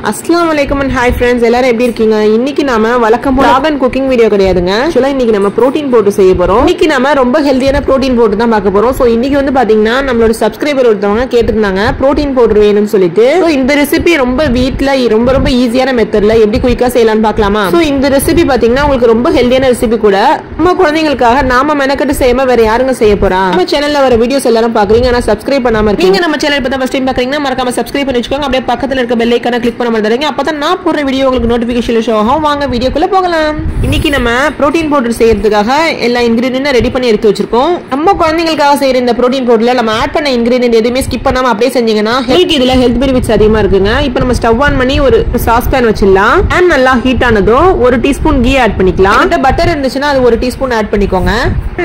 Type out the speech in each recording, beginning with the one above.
Assalamualaikum and hi friends, எல்லாரும் எப்படி இருக்கீங்க? இன்னைக்கு நாம வழக்கம் போல vlog and cooking வீடியோ கிடையாதுங்க. ஆக்சுவலா இன்னைக்கு நம்ம புரோட்டீன் போட்டு செய்ய போறோம். இன்னைக்கு நாம ரொம்ப ஹெல்தியான புரோட்டீன் போட்டு தான் பார்க்க போறோம். சோ இன்னைக்கு வந்து பாத்தீங்கன்னா நம்மளோட சப்ஸ்கிரைபர் ஒருத்தவங்க கேட்டிருந்தாங்க புரோட்டீன் பவுடர் வேணும்னு சொல்லிட்டு. சோ இந்த ரெசிபி ரொம்ப வீட்ல ரொம்ப ஈஸியான மெத்தட்ல எப்படி குயிக்கா செய்யலாம்னு பார்க்கலாமா? சோ இந்த ரெசிபி பாத்தீங்கன்னா உங்களுக்கு ரொம்ப ஹெல்தியான ரெசிபி கூட. நம்ம குழந்தைகளுக்காக நாம மெனக்கட்டு செய்யாம வேற யாருங்க செய்ய போறா? நம்ம சேனல்ல வர வீடியோஸ் எல்லாரும் பாக்குறீங்க ஆனா சப்ஸ்கிரைப் பண்ணாம இருக்கீங்க. நீங்க நம்ம சேனல் இப்ப தான் ஃபர்ஸ்ட் டைம் பாக்குறீங்கன்னா மறக்காம சப்ஸ்கிரைப் பண்ணி வச்சுக்கோங்க. அப்படியே பக்கத்துல இருக்க பெல் ஐகானை கிளிக் பண்ண மறந்துடுங்க. அப்பதான் நான் போடுற வீடியோ உங்களுக்கு நோட்டிபிகேஷன்ல ஷோ ஆகும். வாங்க வீடியோக்குள்ள போகலாம். இன்னைக்கு நம்ம புரோட்டீன் பவுடர் செய்யறதுக்காக எல்லா இன்கிரிடியன்ட் ரெடி பண்ணி எடுத்து வச்சிருக்கோம். நம்ம குழந்தைகளுக்காக செய்யற இந்த புரோட்டீன் பவுடர்ல நம்ம ஆட் பண்ண இன்கிரிடியன்ட் எதுவுமே ஸ்கிப் பண்ணாம அப்படியே செஞ்சீங்கன்னா ஹெல்த் இதுல ஹெல்த் பெனிஃபிட்ஸ் அதிகமா இருக்குங்க. இப்போ நம்ம ஸ்டவ் ஆன் பண்ணி ஒரு சாஸ் பேன் வச்சிடலாம். பேன் நல்லா ஹீட் ஆனதும் ஒரு டீஸ்பூன் கீ ஆட் பண்ணிக்கலாம். இந்த பட்டர் இருந்துச்சுன்னா அது ஒரு டீஸ்பூன் ஆட் பண்ணிக்கோங்க.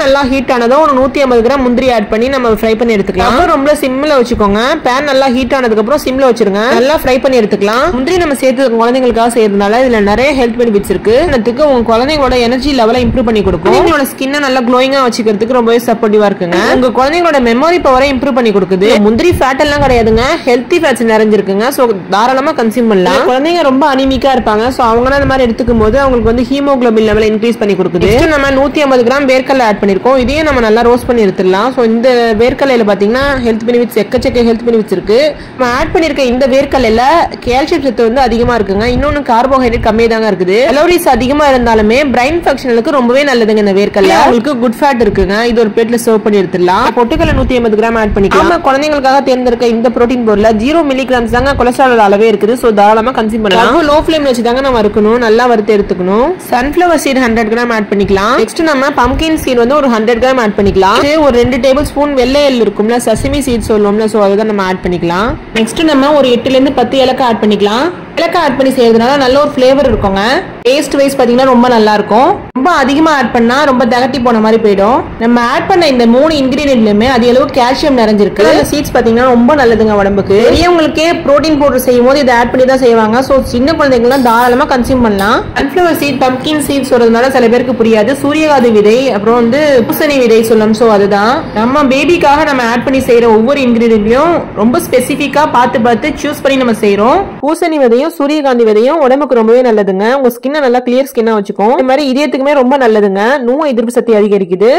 நல்லா ஹீட் ஆனதும் ஒரு 150 கிராம் முந்திரி ஆட் பண்ணி நம்ம ஃப்ரை பண்ணி எடுத்துக்கலாம். அப்புறம் ரொம்ப சிம்ல வச்சுக்கோங்க. பேன் நல்லா ஹீட் ஆனதுக்கு அப்புறம் சிம்ல வச்சிருங்க. நல்லா ஃப்ரை பண்ணி எடுத்துக்கலாம். முந்திரி நம்ம சேர்த்து குழந்தைகளுக்காக செய்யறதுனால இதுல நிறைய ஹெல்த் பெனிஃபிட்ஸ் இருக்கு. அதுக்கு உங்க குழந்தைங்களோட எனர்ஜி லெவலை இம்ப்ரூவ் பண்ணி கொடுக்கும். உங்களோட ஸ்கின்னை நல்லா க்ளோயிங்கா வச்சுக்கிறதுக்கு ரொம்பவே சப்போர்ட்டிவா இருக்குங்க. உங்க குழந்தைங்களோட மெமரி பவரை இம்ப்ரூவ் பண்ணி கொடுக்குது. முந்திரி ஃபேட் எல்லாம் கிடையாதுங்க, ஹெல்த்தி ஃபேட்ஸ் நிறைஞ்சிருக்குங்க. சோ தாராளமா கன்சியூம் பண்ணலாம். குழந்தைங்க ரொம்ப அனிமிக்கா இருப்பாங்க. சோ அவங்க அந்த மாதிரி எடுத்துக்கும் போது அவங்களுக்கு வந்து ஹீமோகுளோபின் லெவலை இன்க்ரீஸ் பண்ணி கொடுக்குது. நம்ம 150 கிராம் வேர்க்கடலை ஆட் பண்ணிருக்கோம். இதையே நம்ம நல்லா ரோஸ்ட் பண்ணி எடுத்துடலாம். சோ இந்த வேர்க்கடலையில பாத்தீங்கன்னா ஹெல்த் பெனிஃபிட்ஸ் எக்கச்சக்க ஹெல்த் பெனிஃபிட்ஸ் இருக்கு. நம்ம ஆட் பண்ணிருக்க இந்த வேர்க்கடலையில கால்சியம் சத்து வந்து அதிகமா இருக்குங்க. இன்னொன்னு கார்போஹைட்ரேட் கம்மியா தாங்க இருக்குது. கலோரிஸ் அதிகமா இருந்தாலுமே பிரைன் ஃபங்க்ஷனுக்கு ரொம்பவே நல்லதுங்க இந்த வேர்க்கடலை. உங்களுக்கு குட் ஃபேட் இருக்குங்க. இது ஒரு பிளேட்ல சர்வ் பண்ணி எடுத்துடலாம். பொட்டுக்கடலை 150 கிராம் ஆட் பண்ணிக்கலாம். நம்ம குழந்தைகளுக்காக தேர்ந்தெடுக்க இந்த புரோட்டீன் பவுடர்ல 0 மில்லிகிராம்ஸ் தாங்க கொலஸ்ட்ரால் அளவே இருக்குது. சோ தாராளமா கன்சியூம் பண்ணலாம். லோ ஃப்ளேம்ல வச்சு தாங்க நம்ம வறுக்கணும். நல்லா வறுத்து எடுத்துக்கணும். சன்ஃப்ளவர் சீட் 100 கிராம் ஆட் பண்ணிக்கலாம். நெக்ஸ்ட் நம்ம பம்கின் சீட் வந்து ஒரு 100 கிராம் ஆட் பண்ணிக்கலாம். ஒரு 2 டேபிள் ஸ்பூன் வெள்ளை எள் இருக்கும்ல, சசிமி சீட் சொல்லுவோம்ல, சோ அதுதான் நம்ம ஆட் பண்ணிக்கலாம். நெக்ஸ்ட் நம்ம ஒரு 8ல இருந்து 10 ஏலக்காய் ஆட் பண்ணிக்கலாம். ஏலக்காய் ஆட் பண்ணி செய்யறதுனால நல்ல ஒரு ஃபிளேவர் இருக்குங்க. டேஸ்ட் வைஸ் பாத்தீங்கன்னா ரொம்ப நல்லா இருக்கும். ரொம்ப அதிகமா ஆட் பண்ணா ரொம்ப தகட்டி போன மாதிரி போயிடும். நம்ம ஆட் பண்ண இந்த 3 இன்கிரிடியன்ட்லயுமே அதிக அளவு கால்சியம் நிறைஞ்சிருக்கு. இந்த சீட்ஸ் பாத்தீங்கன்னா ரொம்ப நல்லதுங்க உடம்புக்கு. பெரியவங்களுக்கே புரோட்டீன் பவுடர் செய்யும் போது இதை ஆட் பண்ணி தான் செய்வாங்க. சோ சின்ன குழந்தைங்கலாம் தாராளமா கன்சியூம் பண்ணலாம். சன்ஃப்ளவர் சீட், பம்கின் சீட் சொல்றதுனால சில பேருக்கு புரியாது. சூரியகாந்தி விதை, அப்புறம் வந்து பூசணி விதை சொல்லலாம். சோ அதுதான் நம்ம பேபிக்காக நம்ம ஆட் பண்ணி செய்யற ஒவ்வொரு இன்கிரிடியன்ட்லயும் ரொம்ப ஸ்பெசிபிக்கா பார்த்து சூஸ் பண்ணி நம்ம செய்யறோம். பூசணி விதையும் சூரியகாந்தி விதையும் உடம்புக்கு ரொம்பவே நல்லதுங்க. உங்க ஸ்கின்னை நல்லா கிளியர் ஸ்கின்னா வச்சுக்கும். இந்த மாதிரி இதயத்துக்குமே ரொம்ப நல்லதுங்க. நோய் எதிர்ப்பு சக்தி அதிகரிக்குது.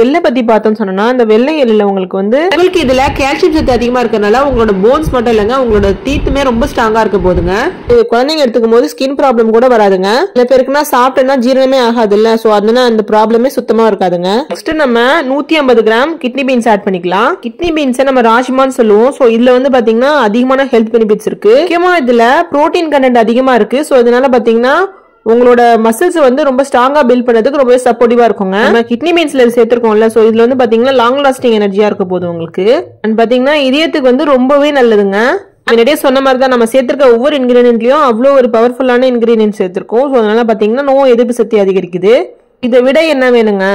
எள்ளை பத்தி பார்த்தோம்னு சொன்னா இந்த வெள்ளை எள்ளுல உங்களுக்கு வந்து உங்களுக்கு இதுல கால்சியம் சத்து அதிகமா இருக்கறனால உங்களோட போன்ஸ் மட்டும் இல்லங்க, உங்களோட டீத்துமே ரொம்ப ஸ்ட்ராங்கா இருக்க போதுங்க. இது குழந்தைங்க எடுத்துக்கும் போது ஸ்கின் ப்ராப்ளம் கூட வராதுங்க. சில பேருக்குன்னா சாப்பிட்டா ஜீரணமே ஆகாது இல்ல, சோ அதனால அந்த ப்ராப்ளமே சுத்தமா இருக்காதுங்க. நெக்ஸ்ட் நம்ம 150 கிராம் கிட்னி பீன்ஸ் ஆட் பண்ணிக்கலாம். கிட்னி பீன்ஸ் நம்ம ராஜ்மான்னு சொல்லுவோம். சோ இதுல வந்து பாத்தீங்கன்னா அதிகமான ஹெல்த் பெனிஃபிட்ஸ் இருக்கு. முக்கியமா இதுல புரோட்டீன் கண்டென்ட் அதிகமா இருக்கு. சோ அதனால பாத்தீங்கன்னா உங்களோட மசில்ஸ் வந்து ரொம்ப ஸ்ட்ராங்கா பில்ட் பண்ணதுக்கு ரொம்பவே சப்போர்ட்டிவா இருக்குங்க. நம்ம கிட்னி பீன்ஸ்ல சேர்த்திருக்கோம்ல, சோ இதுல வந்து பாத்தீங்கன்னா லாங் லாஸ்டிங் எனர்ஜியா இருக்க போது உங்களுக்கு. அண்ட் பாத்தீங்கன்னா இதயத்துக்கு வந்து ரொம்பவே நல்லதுங்க. முன்னாடியே சொன்ன மாதிரி தான் நம்ம சேர்த்திருக்க ஒவ்வொரு இன்கிரிடியன்ட்லயும் அவ்வளவு ஒரு பவர்ஃபுல்லான இன்கிரிடியன்ட் சேர்த்திருக்கோம். சோ அதனால பாத்தீங்கன்னா நோய் எதிர்ப்பு சக்தி அதிகரிக்குது. இதை விட என்ன வேணுங்க,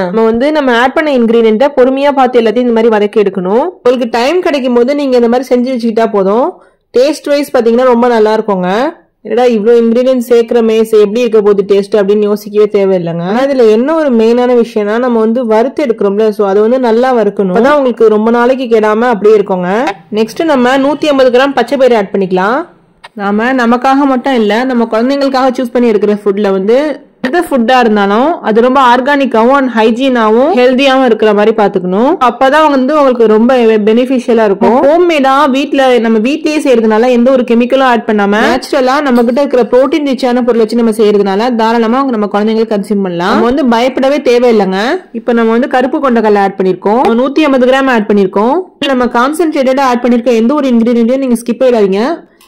நம்ம ஆட் பண்ண இன்கிரிடியன்ட்டை பொறுமையா பார்த்து எல்லாத்தையும் இந்த மாதிரி வதக்கி எடுக்கணும். உங்களுக்கு டைம் கிடைக்கும் போது நீங்க இந்த மாதிரி செஞ்சு வச்சுக்கிட்டா போதும். டேஸ்ட் வைஸ் பாத்தீங்கன்னா ரொம்ப நல்லா இருக்குங்க. என்னடா இவ்வளவு இன்கிரிடியன்ட் சேர்க்கிறமே, எப்படி இருக்க போகுது டேஸ்ட் அப்படின்னு யோசிக்கவே தேவையில்லைங்க. இதுல என்ன ஒரு மெயினான விஷயம்னா நம்ம வந்து வறுத்து எடுக்கிறோம்ல, சோ அதை வந்து நல்லா வறுக்கணும். அதான் உங்களுக்கு ரொம்ப நாளைக்கு கெடாம அப்படியே இருக்குங்க. நெக்ஸ்ட் நம்ம 150 கிராம் பச்சை பயிறு ஆட் பண்ணிக்கலாம். நாம நமக்காக மட்டும் இல்ல, நம்ம குழந்தைங்களுக்காக சூஸ் பண்ணி எடுக்கிற ஃபுட்ல வந்து எந்த ஃபுட்டா இருந்தாலும் அது ரொம்ப ஆர்கானிக்காவும் அண்ட் ஹைஜீனாவும் ஹெல்தியாவும் இருக்கிற மாதிரி பாத்துக்கணும். அப்பதான் வந்து உங்களுக்கு ரொம்ப பெனிஃபிஷியலா இருக்கும். ஹோம்மேடா நம்ம வீட்லயே செய்யறதுனால எந்த ஒரு கெமிக்கலும் ஆட் பண்ணாம நேச்சுரலா நம்ம கிட்ட இருக்கிற புரோட்டீன் ரிச்சான பொருள் வச்சு நம்ம செய்யறதுனால தாராளமா நம்ம குழந்தைங்களுக்கு கன்சியூம் பண்ணலாம். நம்ம வந்து பயப்படவே தேவையில்லைங்க. இப்ப நம்ம வந்து கருப்பு கொண்டக்கடலை ஆட் பண்ணிருக்கோம். 150 கிராம் ஆட் பண்ணிருக்கோம். நம்ம கான்சென்ட்ரேட்டடா ஆட் பண்ணிருக்க எந்த ஒரு இன்கிரிடியன்ட்டையும் நீங்க ஸ்கிப் பண்ணிடாதீங்க.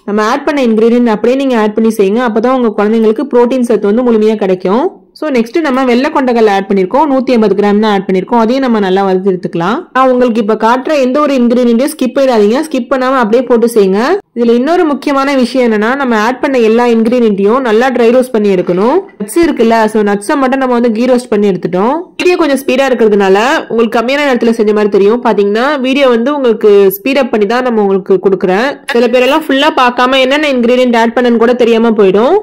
நம்ம ஆட் பண்ண இன்கிரிடியன்ட் அப்படியே நீங்க ஆட் பண்ணி செய்யுங்க. அப்பதான் உங்க குழந்தைங்களுக்கு புரோட்டீன் சத்து வந்து முழுமையா கிடைக்கும். சோ நெக்ஸ்ட் நம்ம வெள்ளை கொண்டக்கடலை ஆட் பண்ணிருக்கோம். 150 கிராம் தான் ஆட் பண்ணிருக்கோம். அதையும் நம்ம நல்லா வறுத்து எடுத்துக்கலாம். நான் உங்களுக்கு இப்ப காட்டுற எந்த ஒரு இன்கிரிடியன்ட்டையும் ஸ்கிப் பண்ணிடாதீங்க. ஸ்கிப் பண்ணாம அப்படியே போட்டு செய்யுங்க. இதுல இன்னொரு முக்கியமான விஷயம் என்னன்னா நம்ம ஆட் பண்ண எல்லா இன்கிரிடியன்ட்டையும் நல்லா ட்ரை ரோஸ்ட் பண்ணி எடுக்கணும். நட்ஸ் இருக்குல்ல, சோ நட்ஸை மட்டும் நம்ம வந்து கீ ரோஸ்ட் பண்ணி எடுத்துட்டோம். வீடியோ கொஞ்சம் ஸ்பீடா இருக்கிறதுனால உங்களுக்கு கம்மியான நேரத்துல செஞ்ச மாதிரி தெரியும். பாத்தீங்கன்னா வீடியோ வந்து உங்களுக்கு ஸ்பீட் அப் பண்ணி தான் நம்ம உங்களுக்கு கொடுக்குறேன். சில பேரெல்லாம் ஃபுல்லா பார்க்காம என்னென்ன இன்கிரிடியன்ட் ஆட் பண்ணன்னு கூட தெரியாம போயிடும்.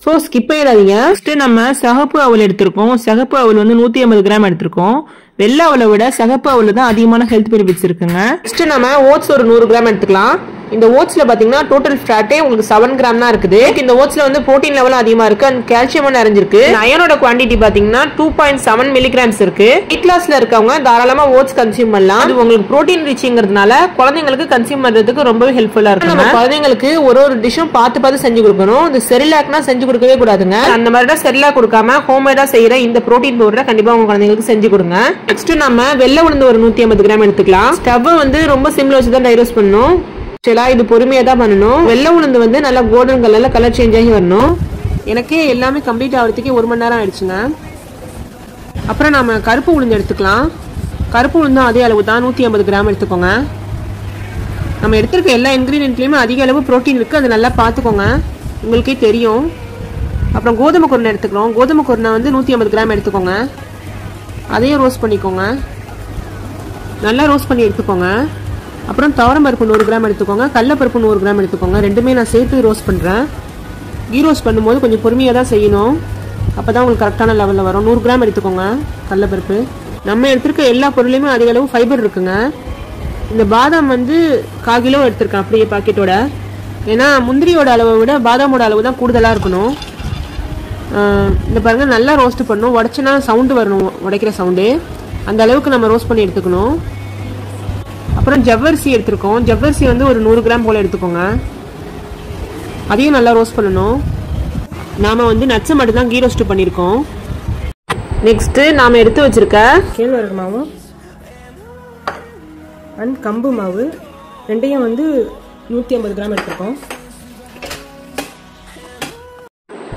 சோ ஸ்கிப் பண்ணிடாதீங்க. ஃபர்ஸ்ட் நம்ம சிகப்பு அவல் எடுத்திருக்கோம். சிகப்பு அவல் வந்து 150 கிராம் எடுத்திருக்கோம். வெள்ளை அவலை விட சிகப்பு அவல் தான் அதிகமான ஹெல்த் பெனிஃபிட்ஸ் இருக்குங்க. நெக்ஸ்ட் நம்ம ஓட்ஸ் ஒரு 100 கிராம் எடுத்துக்கலாம். இந்த ஓட்ஸ்ல பாத்தீங்கன்னா டோட்டல் ஃபேட்டே உங்களுக்கு 7 கிராம் தான் இருக்குது. இந்த ஓட்ஸ்ல வந்து புரோட்டீன் லெவல் அதிகமா இருக்கு அண்ட் கால்சியம் நிறைஞ்சிருக்கு. அயனோட குவாண்டிட்டி பாத்தீங்கன்னா 2.7 மில்லிகிராம்ஸ் இருக்கு. வெயிட் லாஸ்ல இருக்கவங்க தாராளமா ஓட்ஸ் கன்சியூம் பண்ணலாம். அது உங்களுக்கு புரோட்டீன் ரிச்ங்கிறதுனால குழந்தைங்களுக்கு கன்சியூம் பண்றதுக்கு ரொம்பவே ஹெல்ப்ஃபுல்லா இருக்கு. நம்ம குழந்தைங்களுக்கு ஒரு டிஷ்ஷும் பார்த்து செஞ்சு கொடுக்கணும். இந்த செரிலாக்னா செஞ்சு கொடுக்கவே கூடாதுங்க. அந்த மாதிரி தான் செரிலாக் கொடுக்காம ஹோம்மேடா செய்யற இந்த புரோட்டீன் பவுடரை கண்டிப்பா உங்க குழந்தைங்களுக்கு செஞ்சு கொடுங்க. நெக்ஸ்ட் நம்ம வெள்ளை உளுந்து ஒரு 150 கிராம் எடுத்துக்கலாம். ஸ்டவ் வந்து ரொம்ப சிம்ல வச்சு தான் டைரோஸ்ட் பண்ணணும். இது பொறுமையா தான் பண்ணணும். வெள்ளை உளுந்து வந்து நல்லா கோல்டன் கலர்ல கலர் சேஞ்ச் ஆகி வரணும். எனக்கு எல்லாமே கம்ப்ளீட் ஆகிறதுக்கு 1 மணி நேரம் ஆயிடுச்சுங்க. அப்புறம் நம்ம கருப்பு உளுந்து எடுத்துக்கலாம். கருப்பு உளுந்தும் அதே அளவு தான் 150 கிராம் எடுத்துக்கோங்க. நம்ம எடுத்துருக்க எல்லா இன்கிரீடியன்ட்லயுமே அதிக அளவு புரோட்டீன் இருக்கு. அது நல்லா பார்த்துக்கோங்க, உங்களுக்கே தெரியும். அப்புறம் கோதுமை குருணை எடுத்துக்கிறோம். கோதுமை குருணை வந்து 150 கிராம் எடுத்துக்கோங்க. அதையும் ரோஸ்ட் பண்ணிக்கோங்க, நல்லா ரோஸ்ட் பண்ணி எடுத்துக்கோங்க. அப்புறம் துவரம்பருப்பு 100 கிராம் எடுத்துக்கோங்க. கடலைப்பருப்பு 100 கிராம் எடுத்துக்கோங்க. ரெண்டுமே நான் சேர்த்து ரோஸ்ட் பண்ணுறேன். கீ ரோஸ்ட் பண்ணும்போது கொஞ்சம் பொறுமையாக தான் செய்யணும், அப்போ தான் உங்களுக்கு கரெக்டான லெவலில் வரும். 100 கிராம் எடுத்துக்கோங்க கடலைப்பருப்பு. நம்ம எடுத்துருக்க எல்லா பொருளையுமே அதிக அளவு ஃபைபர் இருக்குங்க. இந்த பாதாம் வந்து 1/4 கிலோ எடுத்துருக்கேன் அப்படியே பாக்கெட்டோட. ஏன்னா முந்திரியோட அளவை விட பாதாமோட அளவு தான் கூடுதலாக இருக்கணும். இந்த பாருங்க, நல்லா ரோஸ்ட் பண்ணணும். உடச்சுனா சவுண்டு வரணும், உடைக்கிற சவுண்டு. அந்த அளவுக்கு நம்ம ரோஸ்ட் பண்ணி எடுத்துக்கணும். அப்புறம் ஜவ்வரிசி எடுத்துருக்கோம். ஜவ்வரிசி வந்து ஒரு 100 கிராம் போல எடுத்துக்கோங்க. அதையும் நல்லா ரோஸ்ட் பண்ணணும். நாம வந்து நட்ஸை மட்டும் தான் கீ ரோஸ்ட் பண்ணியிருக்கோம். நெக்ஸ்ட் நாம எடுத்து வச்சிருக்க கேழ்வரகு மாவு அண்ட் கம்பு மாவு ரெண்டையும் வந்து 150 கிராம் எடுத்துருக்கோம்.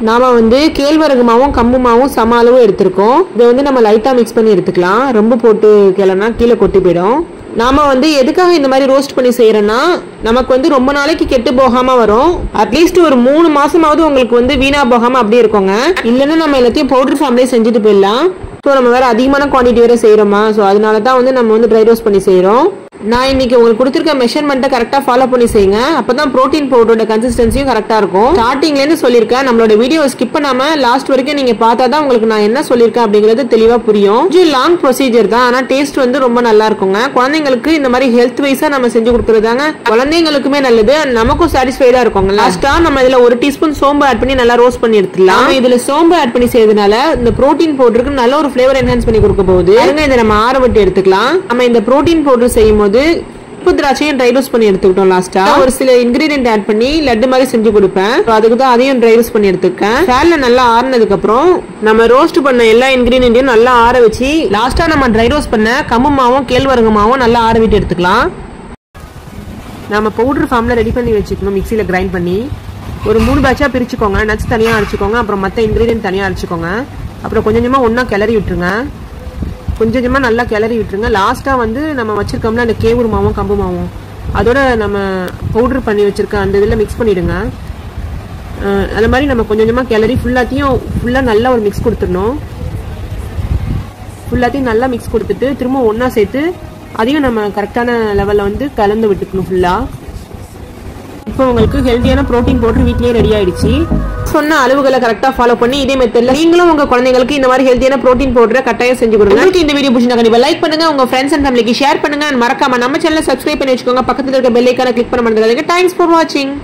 நாம வந்து கேழ்வரகு மாவும் கம்பு மாவும் சம அளவு எடுத்திருக்கோம். இதை வந்து நம்ம லைட்டா மிக்ஸ் பண்ணி எடுத்துக்கலாம். ரொம்ப போட்டு கேளனா கீழே கொட்டி போயிடும். நாம வந்து எதுக்காக இந்த மாதிரி ரோஸ்ட் பண்ணி செய்யறோம்னா, நமக்கு வந்து ரொம்ப நாளைக்கு கெட்டு போகாம வரும். அட்லீஸ்ட் ஒரு 3 மாசமாவது உங்களுக்கு வந்து வீணா போகாம அப்படியே இருக்குங்க. இல்லைன்னா நம்ம எல்லாத்தையும் பவுடர் ஃபார்ம்லேயே செஞ்சுட்டு போயிடலாம். ஸோ நம்ம வேற அதிகமான குவான்டிட்டி வேற செய்யறோமா, ஸோ அதனால தான் வந்து நம்ம வந்து ட்ரை ரோஸ்ட் பண்ணி செய்யறோம். நான் இன்னைக்கு உங்களுக்கு கொடுத்துருக்க மெஷர்மெண்ட்டை கரெக்டாக ஃபாலோ பண்ணி செய்யுங்க. அப்பதான் ப்ரோட்டீன் பவுடரோட கன்சிஸ்டன்சியும் கரெக்டாக இருக்கும். ஸ்டார்டிங்லேருந்து சொல்லியிருக்கேன், நம்மளோட வீடியோ ஸ்கிப் பண்ணாம லாஸ்ட் வரைக்கும் நீங்க பார்த்தா தான் உங்களுக்கு நான் என்ன சொல்லியிருக்கேன் அப்படிங்கிறது தெளிவாக புரியும். கொஞ்சம் லாங் ப்ரொசீஜர் தான், ஆனால் டேஸ்ட் வந்து ரொம்ப நல்லா இருக்குங்க. குழந்தைங்களுக்கு இந்த மாதிரி ஹெல்த் வைஸா நம்ம செஞ்சு கொடுக்குறதாங்க குழந்தைங்களுக்குமே நல்லது, நமக்கும் சாட்டிஸ்ஃபைடா இருக்குங்க. லாஸ்டா நம்ம இதுல 1 டீஸ்பூன் சோம்பு ஆட் பண்ணி நல்லா ரோஸ்ட் பண்ணி எடுத்துக்கலாம். இதுல சோம்பு ஆட் பண்ணி செய்யறதுனால இந்த ப்ரோட்டீன் பவுடருக்கு நல்ல ஒரு ஃபிளேவர் என்ஹான்ஸ் பண்ணி கொடுக்க போகுது. இதை நம்ம ஆற விட்டு எடுத்துக்கலாம். நம்ம இந்த ப்ரோட்டீன் பவுடர் செய்யும் போது திராட்சையும் ட்ரை ரோஸ்ட் பண்ணி எடுத்துக்கிட்டோம். லாஸ்டா ஒரு சில இன்கிரீடியன்ட் ஆட் பண்ணி லட்டு மாதிரி செஞ்சு கொடுப்பேன். அதுக்கு தான் அதையும் ட்ரை ரோஸ்ட் பண்ணி எடுத்துக்கேன். ஃபேன்ல நல்லா ஆறுனதுக்கு அப்புறம் நம்ம ரோஸ்ட் பண்ண எல்லா இன்கிரீடியன்ட்டையும் நல்லா ஆற வச்சு லாஸ்டா நம்ம ட்ரை ரோஸ்ட் பண்ண கம்பு மாவும் கேழ்வரகு மாவும் நல்லா ஆற விட்டு எடுத்துக்கலாம். நம்ம பவுடர் ஃபார்ம்ல ரெடி பண்ணி வச்சுக்கணும். மிக்சியில கிரைண்ட் பண்ணி ஒரு 3 பேட்சா பிரிச்சுக்கோங்க. நட்ஸ் தனியா அரைச்சுக்கோங்க, அப்புறம் மற்ற இன்கிரீடியன்ட் தனியா அரைச்சுக்கோங்க. அப்புறம் கொஞ்சம் கொஞ்சமா ஒன்னா கிளறி விட்டுருங்க. கொஞ்சமா நல்லா கிளறி விட்டுருங்க. லாஸ்டா வந்து நம்ம வச்சிருக்கோம்ல அந்த கேவுரு மாவும் கம்பு மாவும், அதோட நம்ம பவுடர் பண்ணி வச்சிருக்க அந்த இதில் மிக்ஸ் பண்ணிடுங்க. அந்த மாதிரி நம்ம கொஞ்சம் கொஞ்சமா கிளறி ஃபுல்லா நல்லா ஒரு மிக்ஸ் கொடுத்துடணும். ஃபுல்லாத்தையும் நல்லா மிக்ஸ் கொடுத்துட்டு திரும்ப ஒன்னா சேர்த்து அதையும் நம்ம கரெக்டான லெவல்ல வந்து கலந்து விட்டுக்கணும் ஃபுல்லா. இப்போ உங்களுக்கு ஹெல்தியான ப்ரோட்டீன் பவுடர் வீட்லயே ரெடி ஆயிடுச்சு. சொன்ன அளவுகளை கரெக்டா ஃபாலோ பண்ணி இதே மெத்தட்ல நீங்களும் உங்க குழந்தைங்களுக்கு இந்த மாதிரி ஹெல்தியான ப்ரோட்டீன் பவுடரை கட்டாயம் செஞ்சு கொடுங்க. உங்களுக்கு இந்த வீடியோ பிடிச்சிருந்தா கண்டிப்பா லைக் பண்ணுங்க, உங்க ஃப்ரெண்ட்ஸ் அண்ட் ஃபேமிலிக்கு ஷேர் பண்ணுங்க. மறக்காம நம்ம சேனலை சப்ஸ்கிரைப் பண்ணி வச்சுக்கோங்க. பக்கத்துல இருக்க பெல் ஐகானை கிளிக் பண்ண மறந்துடாதீங்க. தேங்க்ஸ் ஃபார் வாட்சிங்.